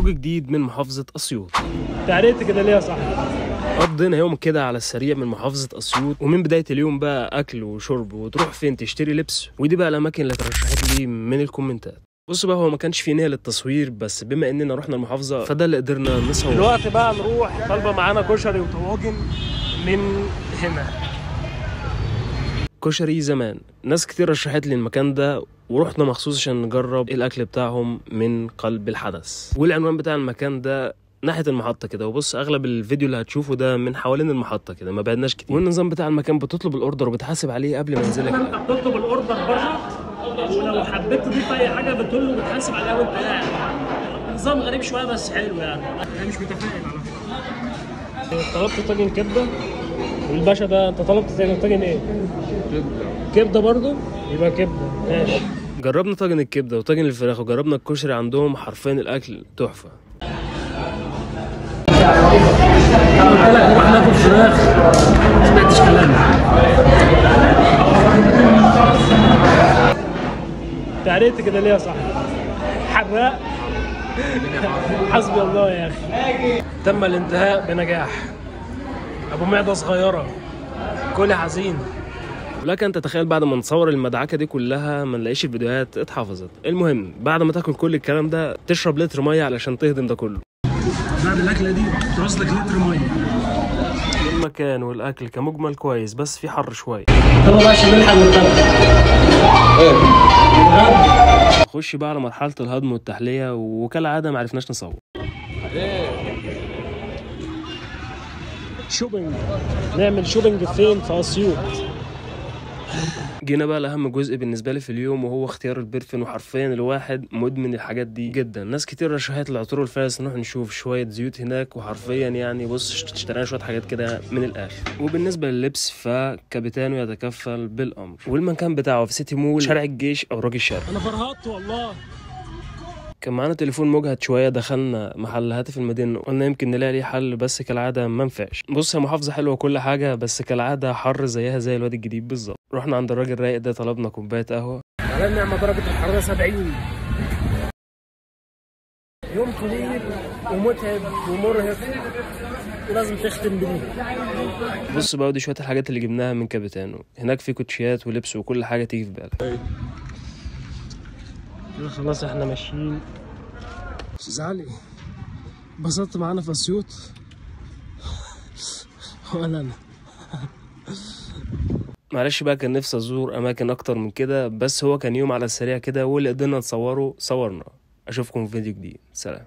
فلوج جديد من محافظة أسيوط. تعريت كده ليه يا صاحبي؟ قضينا يوم كده على السريع من محافظة أسيوط، ومن بداية اليوم بقى أكل وشرب وتروح فين تشتري لبس، ودي بقى الأماكن اللي ترشحت لي من الكومنتات. بص بقى، هو ما كانش في نية للتصوير، بس بما إننا رحنا المحافظة فده اللي قدرنا نصور. دلوقتي بقى نروح طالبة معانا كشري وطواجن من هنا. كشري زمان ناس كتير رشحت لي المكان ده، ورحنا مخصوص عشان نجرب الأكل بتاعهم من قلب الحدث. والعنوان بتاع المكان ده ناحية المحطة كده. وبص، أغلب الفيديو اللي هتشوفه ده من حوالين المحطة كده، ما بعدناش كتير. والنظام بتاع المكان بتطلب الأوردر وبتحاسب عليه قبل ما ينزلك. انت بتطلب الاوردر بره، ولو حبيت تضيف اي حاجه بتقول له بتحاسب عليها وانت قاعد. نظام غريب شويه بس حلو يعني. انا مش متفائل على فكره. طلبت طاجن كبده، والباشا ده انت طلبت طاجن ايه؟ كبده برضه؟ يبقى كبده ماشي. جربنا طاجن الكبدة وطاجن الفراخ، وجربنا الكشري عندهم، حرفيا الأكل تحفة. قلت لك نروح ناكل فراخ، ما سمعتش كلامي. تعريت كده ليه يا صاحبي؟ حراق. حسبي الله يا اخي. تم الانتهاء بنجاح. ابو معده صغيره، كل حزين. ولكن تتخيل بعد ما نصور المدعكه دي كلها ما نلاقيش الفيديوهات اتحفظت. المهم، بعد ما تاكل كل الكلام ده تشرب لتر ميه علشان تهضم ده كله. بعد الاكله دي تعوز لك لتر ميه. المكان والاكل كمجمل كويس، بس في حر شويه. يلا بقى عشان نلحق نخش بقى على مرحله الهضم والتحليه، وكالعاده ما عرفناش نصور. شوبينج. نعمل شوبينج فين؟ في اسيوط. جينا بقى لأهم جزء بالنسبة لي في اليوم، وهو اختيار البرفين. وحرفيا الواحد مدمن الحاجات دي جدا. ناس كتير رشحت العطور والفاس نروح نشوف شوية زيوت هناك، وحرفيا يعني بص اشترينا شوية حاجات كده من الآخر. وبالنسبة لللبس فكابيتانو يتكفل بالأمر، والمكان بتاعه في سيتي مول شارع الجيش أو راجل الشارع. انا فرهطت والله. كان معانا تليفون مجهد شويه، دخلنا محل هاتف المدينه، قلنا يمكن نلاقي ليه حل، بس كالعاده ما نفعش. بص، هي محافظه حلوه وكل حاجه، بس كالعاده حر زيها زي الواد الجديد بالظبط. رحنا عند الراجل رايق ده، طلبنا كوبايه قهوه. على النعمه درجه الحراره 70. يوم طويل ومتعب ومرهق، ولازم تختم بيه. بص بقى، ودي شويه الحاجات اللي جبناها من كابيتانو. هناك في كوتشيات ولبس وكل حاجه تيجي في بالك. خلاص احنا ماشيين. استاذ علي، انبسطت معانا في اسيوط؟ ولا انا. معلش بقى، كان نفسي ازور اماكن اكتر من كده، بس هو كان يوم على السريع كده، واللي قدرنا نصوره صورنا. اشوفكم في فيديو جديد. سلام.